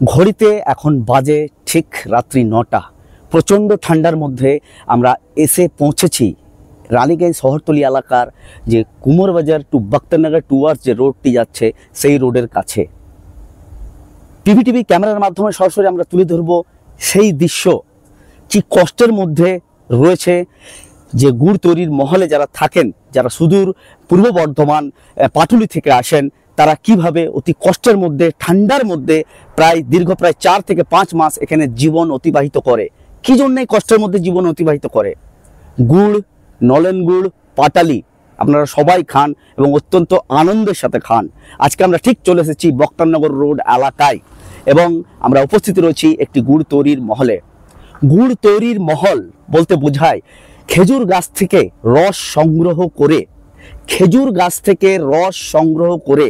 ঘড়িতে এখন বাজে ঠিক রাত্রি 9টা। প্রচণ্ড ঠান্ডার মধ্যে আমরা এসে পৌঁছেছি রানীগঞ্জ শহরতলি এলাকার যে কুমোরবাজার টু বক্তনগর টুয়ার্স যে রোডটি যাচ্ছে সেই রোডের কাছে। টিভি ক্যামেরার মাধ্যমে সরাসরি আমরা তুলে ধরব সেই দৃশ্য, কি কষ্টের মধ্যে রয়েছে যে গুড় তৈরির মহলে যারা থাকেন, যারা সুদূর পূর্ব বর্ধমান পাটুলি থেকে আসেন, তারা কিভাবে অতি কষ্টের মধ্যে ঠান্ডার মধ্যে দীর্ঘ 4 থেকে 5 মাস এখানে জীবন অতিবাহিত করে। কি জন্যে কষ্টের মধ্যে জীবন অতিবাহিত করে? গুড়, নলেন গুড়, পাটালি আপনারা সবাই খান এবং অত্যন্ত আনন্দের সাথে খান। আজকে আমরা ঠিক চলে এসেছি বক্তনগর রোড এলাকায় এবং আমরা উপস্থিত রয়েছি একটি গুড় তৈরির মহলে। গুড় তৈরির মহল বলতে বোঝায় খেজুর গাছ থেকে রস সংগ্রহ করে, খেজুর গাছ থেকে রস সংগ্রহ করে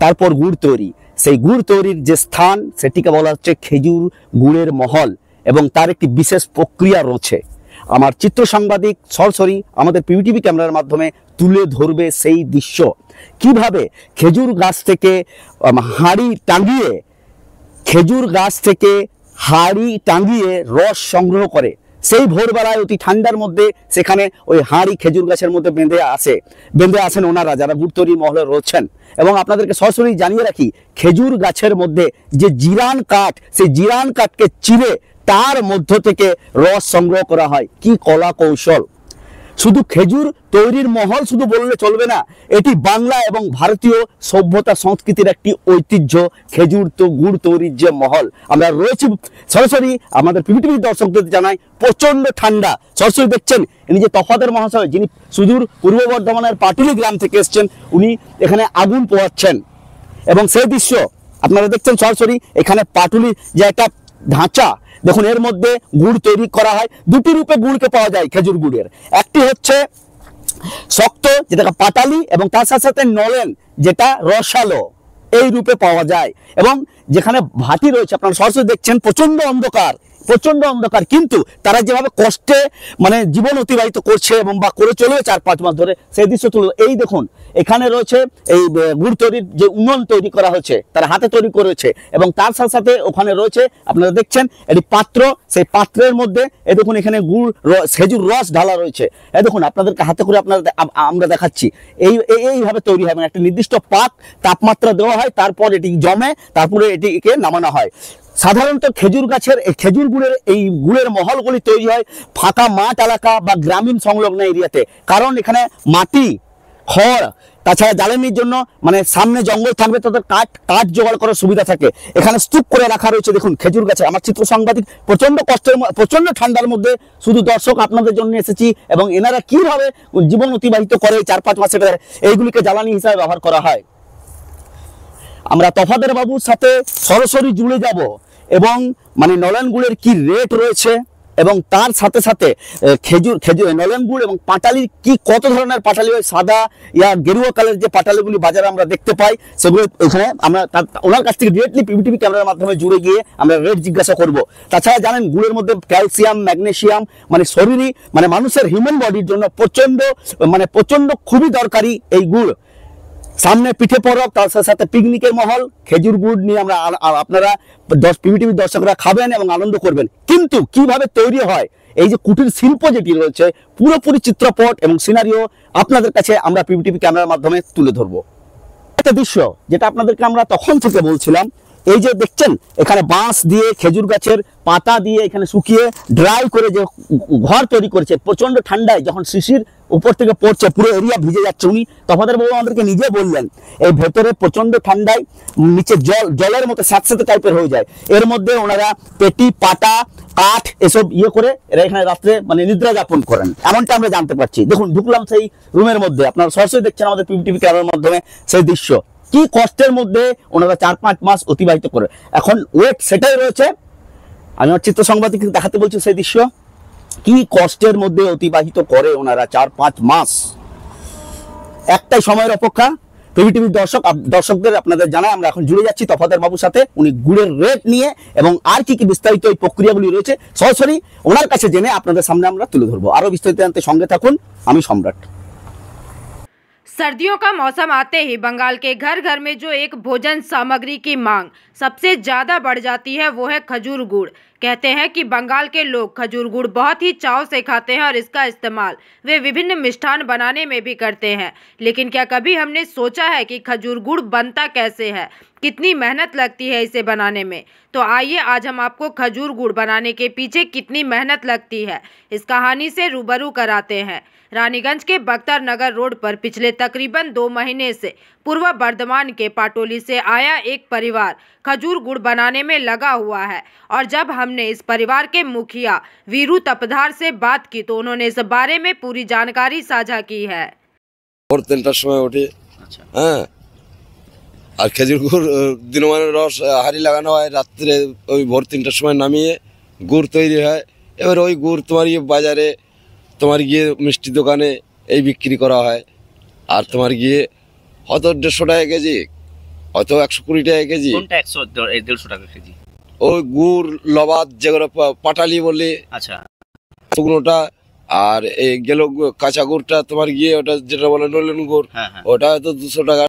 তারপর গুড় তৈরি। সেই গুড় তৈরির যে স্থান সেটিকে বলা হচ্ছে খেজুর গুড়ের মহল এবং তার একটি বিশেষ প্রক্রিয়া রয়েছে। আমার চিত্র সাংবাদিক সরাসরি আমাদের পিভিটিভি ক্যামেরার মাধ্যমে তুলে ধরবে সেই দৃশ্য, কিভাবে খেজুর গাছ থেকে হাঁড়ি টাঙিয়ে, খেজুর গাছ থেকে হাঁড়ি টাঙিয়ে রস সংগ্রহ করে। সেই ভোরবেলায় অতি ঠান্ডার মধ্যে সেখানে ওই হাঁড়ি খেজুর গাছের মধ্যে বেঁধে আসেন ওনারা যারা গুড় তৈরির মহলে রয়েছেন। এবং আপনাদেরকে সরাসরি জানিয়ে রাখি, খেজুর গাছের মধ্যে যে জিরান কাঠ, সেই জিরান কাঠকে চিরে তার মধ্য থেকে রস সংগ্রহ করা হয়। কি কলা কৌশল! শুধু খেজুর তৈরির মহল শুধু বললে চলবে না, এটি বাংলা এবং ভারতীয় সভ্যতা সংস্কৃতির একটি ঐতিহ্য। খেজুর তো গুড় তৈরির যে মহল, আমরা রয়েছি সরাসরি আমাদের পিভিটিভি দর্শকদের জানাই প্রচন্ড ঠান্ডা। সরাসরি দেখছেন ইনি যে তফাতের মহাশয়, যিনি সুদূর পূর্ব বর্ধমানের পাটুলি গ্রাম থেকে এসছেন, উনি এখানে আগুন পোহাচ্ছেন এবং সেই দৃশ্য আপনারা দেখছেন সরাসরি। এখানে পাটুলি যে একটা ঢাঁচা, দেখুন এর মধ্যে গুড় তৈরি করা হয়। দুটি রূপে গুড়কে পাওয়া যায় খেজুর গুড়ের, একটি হচ্ছে শক্ত যেটা পাটালি এবং তার সাথে সাথে নলেন যেটা রসালো, এই রূপে পাওয়া যায়। এবং যেখানে ভাটি রয়েছে আপনারা সরাসরি দেখছেন প্রচন্ড অন্ধকার, কিন্তু তারা যেভাবে কষ্টে জীবন অতিবাহিত করছে এবং বা করে চলেছে 4-5 মাস ধরে, সেই দৃশ্য তুলে। এই দেখুন এখানে রয়েছে এই গুড় তৈরির যে উনুন তৈরি করা হয়েছে, তারা হাতে তৈরি করেছে এবং তার সাথে সাথে ওখানে রয়েছে আপনারা দেখছেন একটি পাত্র, সেই পাত্রের মধ্যে এই দেখুন এখানে খেজুর রস ঢালা রয়েছে। এই দেখুন আপনাদেরকে হাতে করে আমরা দেখাচ্ছি। এইভাবে তৈরি হয়, একটা নির্দিষ্ট তাপমাত্রা দেওয়া হয়, তারপর এটি জমে, তারপরে এটিকে নামানো হয়। সাধারণত খেজুর গাছের খেজুর গুড়ের এই গুড়ের মহলগুলি তৈরি হয় ফাঁকা মাঠ এলাকা বা গ্রামীণ সংলগ্ন এরিয়াতে, কারণ এখানে মাটি, খড়, তাছাড়া জ্বালানির জন্য সামনে জঙ্গল থাকবে, তাদের কাঠ জোগাড় করার সুবিধা থাকে। এখানে স্তূপ করে রাখা রয়েছে দেখুন খেজুর গাছে। আমার চিত্র সাংবাদিক প্রচন্ড ঠান্ডার মধ্যে শুধু দর্শক আপনাদের জন্য এসেছি এবং এনারা কিভাবে জীবন অতিবাহিত করে 4-5 মাসের, এইগুলিকে জ্বালানি হিসাবে ব্যবহার করা হয়। আমরা তফাতের বাবুর সাথে সরাসরি জুড়ে যাব এবং নলেন গুড়ের কি রেট রয়েছে এবং তার সাথে সাথে খেজুর নলেন গুড় এবং পাটালির কি কত ধরনের পাটালি হয়, সাদা গেরুয়া কালার যে পাটালিগুলি বাজারে আমরা দেখতে পাই, সেগুলো এখানে আমরা ওনার কাছ থেকে ডিরেক্টলি পিভিটিভি ক্যামেরার মাধ্যমে জুড়ে গিয়ে আমরা রেট জিজ্ঞাসা করব। তাছাড়া জানেন গুড়ের মধ্যে ক্যালসিয়াম, ম্যাগনেসিয়াম শরীরই মানুষের হিউম্যান বডির জন্য প্রচন্ড খুবই দরকারি এই গুড়। সামনে পিঠে পরব, তার সাথে পিকনিকের মহল, খেজুর গুড় নিয়ে আপনারা পিভিটিভি দর্শকরা খাবেন এবং আনন্দ করবেন। কিন্তু কিভাবে তৈরি হয় এই যে কুটির শিল্প যেটি রয়েছে, পুরোপুরি চিত্রপট এবং সিনারিও আপনাদের কাছে আমরা পিভিটিভি ক্যামেরার মাধ্যমে তুলে ধরবো। একটা দৃশ্য যেটা আপনাদেরকে আমরা তখন থেকে বলছিলাম, এই যে দেখছেন এখানে বাঁশ দিয়ে, খেজুর গাছের পাতা দিয়ে এখানে শুকিয়ে ড্রাই করে যে ঘর তৈরি করেছে, প্রচন্ড ঠান্ডায় যখন শিশির উপর থেকে পড়ছে পুরো এরিয়া ভিজে যাচ্ছে। উনি তফাতের বাবু আমাদেরকে নিজে বললেন এই ভেতরে প্রচন্ড ঠান্ডায় নিচে জলের মতো স্যাঁতস্যাঁতে টাইপের হয়ে যায়। এর মধ্যে ওনারা পেটি, পাটা, কাঠ এসব করে এরা এখানে রাত্রে নিদ্রা যাপন করেন, এমনটা আমরা জানতে পারছি। দেখুন ঢুকলাম সেই রুমের মধ্যে, আপনারা সরাসরি দেখছেন আমাদের পিভিটিভি ক্যামেরার মাধ্যমে সেই দৃশ্য। কি কষ্টের মধ্যে ওনারা 4-5 মাস অতিবাহিত করে, এখন ওয়েট সেটাই রয়েছে। আমি আমার চিত্র সাংবাদিক দেখাতে বলছি সেই দৃশ্য, কি কষ্টের মধ্যে অতিবাহিত করে ওনারা 4-5 মাস। একটাই সময়ের অপেক্ষা। পিভিটিভির দর্শকদের আপনাদের জানাই আমরা এখন জুড়ে যাচ্ছি তফাতের বাবুর সাথে, উনি গুড়ের রেট নিয়ে এবং আর কি বিস্তারিত এই প্রক্রিয়াগুলি রয়েছে সরাসরি ওনার কাছে জেনে আপনাদের সামনে আমরা তুলে ধরবো। আরো বিস্তারিত জানতে সঙ্গে থাকুন, আমি সম্রাট। सर्दियों का मौसम आते ही बंगाल के घर घर में जो एक भोजन सामग्री की मांग सबसे ज्यादा बढ़ जाती है वो है खजूर गुड़। कहते हैं कि बंगाल के लोग खजूर गुड़ बहुत ही चाव से खाते हैं और इसका इस्तेमाल वे विभिन्न मिष्ठान बनाने में भी करते हैं। लेकिन क्या कभी हमने सोचा है कि खजूर गुड़ बनता कैसे है, कितनी मेहनत लगती है इसे बनाने में? तो आइए आज हम आपको खजूर गुड़ बनाने के पीछे कितनी मेहनत लगती है इस कहानी से रूबरू कराते हैं। रानीगंज के बख्तर नगर रोड पर पिछले तकरीबन 2 महीने से पूर्व बर्धमान के पाटोली से आया एक परिवार खजूर गुड़ बनाने में लगा हुआ है और जब हमने इस परिवार के मुखिया वीरू तपधार से बात की तो उन्होंने इस बारे में पूरी जानकारी साझा की है। ভোর ৩টার সময় উঠে হ্যাঁ আর খেজুর গুড় দিনমানের রস হাঁড়ি লাগানো হয়, রাত্রে ওই ভোর ৩টার সময় নামিয়ে গুড় তৈরি হয়। এবার ওই গুড় তোমার বাজারে তোমার গিয়ে মিষ্টি দোকানে এই বিক্রি করা হয়। আর তোমার গিয়ে হয়তো ১৫০ টাকা কেজি, হয়তো ১২০ টাকা কেজি। কোনটা ১০০ টাকা কেজি? ওই গুড় লবাদ যেগুলো পাটালি বলে, আচ্ছা, শুকনোটা। আর এই গেল কাঁচা গুড়টা তোমার গিয়ে ওটা যেটা বলে নলেন গুড়, ওটা হয়তো ২০০ টাকা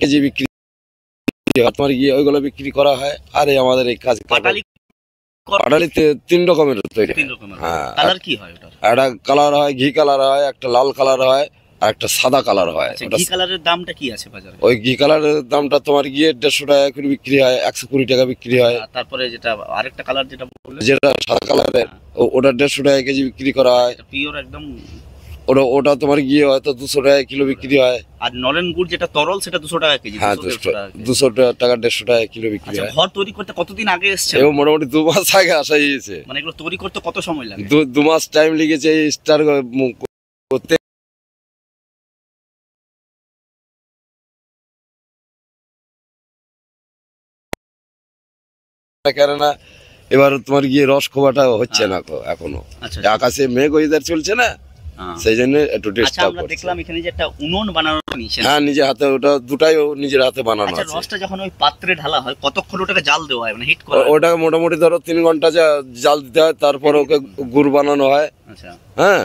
কেজি বিক্রি হয়। তোমার গিয়ে ওইগুলো বিক্রি করা হয়। আর এই আমাদের এই কাজ পাটালি ৩ রকমের তৈরি। হ্যাঁ, কালার কি হয় ওটা? একটা কালার হয় ঘি কালার হয়, একটা লাল কালার হয়, আর একটা সাদা কালার হয়। ঘি কালারের দামটা কি আছে বাজারে? ওই ঘি কালারের দামটা তোমার গিয়ে ১৫০ টাকা করে বিক্রি হয়, ১২০ টাকা বিক্রি হয়। তারপরে যেটা আরেকটা কালার যেটা বললে, যেটা সাদা কালারের, ওটা ১৫০ টাকা কেজি বিক্রি করা হয়। পিওর একদম ওটা তোমার গিয়ে হয়তো ২০০ টাকা কিলো বিক্রি হয়। আর নলেন গুড় যেটা তরল সেটা ২০০ টাকা কেজি। হ্যাঁ, ২০০ টাকা ১৫০ টাকা কিলো বিক্রি হয়। ঘর তৈরি করতে কতদিন আগে এসছে? এবং মোটামুটি ২ মাস আগে আসা হয়েছে। মানে এগুলো তৈরি করতে কত সময় লাগে? ২ মাস টাইম লেগেছে এই স্টার করতে। কেননা এবার তোমার গিয়ে রস খোবাটা হচ্ছে না এখনো। আকাশে মেঘ ওয়েদার চলছে না, সেই জন্য একটু ডিস্টার্ব আমরা দেখলাম এখানে যে একটা উনুন বানানো নিয়েছেন। হ্যাঁ, নিজের হাতে, ওটা দুটাই নিজের হাতে বানানো আছে। রসটা যখন ওই পাত্রে ঢালা হয় কতক্ষণ ওটাকে জাল দেওয়া হয়, মানে হিট করা হয়? ওটাকে মোটামুটি ধরো ৩ ঘন্টা জাল দিতে হয়। তারপর ওকে গুড় বানানো হয়। আচ্ছা, হ্যাঁ,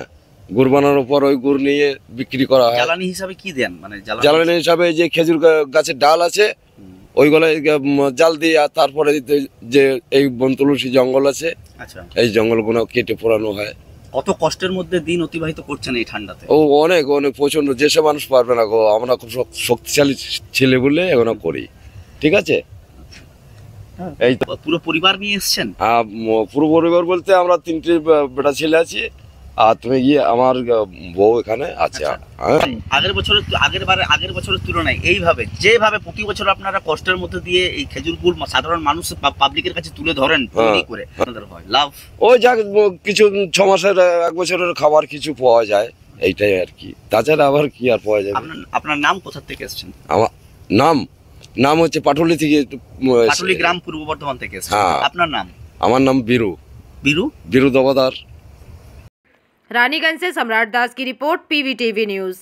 গুড় বানানোর পর ওই গুড় নিয়ে বিক্রি করা হয়। জ্বালানি হিসাবে কি দেন? মানে জ্বালানি হিসাবে যে খেজুর গাছের ডাল আছে ওইগুলো জাল দিয়ে, আর তারপরে যে এই বনতুলসী জঙ্গল আছে, আচ্ছা, এই জঙ্গলগুলো কেটে পোড়ানো হয়। কত কষ্টের মধ্যে দিন অতিবাহিত করছেন এই ঠান্ডাতে? ও অনেক অনেক প্রচন্ড, যেসব মানুষ পারবে না গো। আমরা খুব শক্তিশালী ছেলে বলে এগুলো করি। ঠিক আছে, এই পুরো পরিবার নিয়ে এসেছেন? হ্যাঁ, পুরো পরিবার বলতে আমরা ৩টে বেটা ছেলে আছি, আর তুমি গিয়ে আমার বউ এখানে আছে। আগের বছরের তুলনায় এইভাবে যেভাবে প্রতি বছর আপনারা কষ্টের মধ্যে দিয়ে এই খেজুর গুড় সাধারণ মানুষ পাবলিকের কাছে তুলে ধরেন তৈরি করে, আপনাদের হয় লাভ? ওই যাক, কিছু ৬ মাসের ১ বছরের খাবার কিছু পাওয়া যায়, এইটাই আর কি। তাছাড়া আবার কি আর পাওয়া যাবে? আপনার নাম কোথা থেকে এসেছেন? আমার নাম হচ্ছে পাটুলি থেকে, পাটুলি গ্রাম, পূর্ব বর্ধমান থেকে এসেছেন। আপনার নাম? আমার নাম বীরু দবাদার। रानीगंज से सम्राट दास की रिपोर्ट, PVTV न्यूज।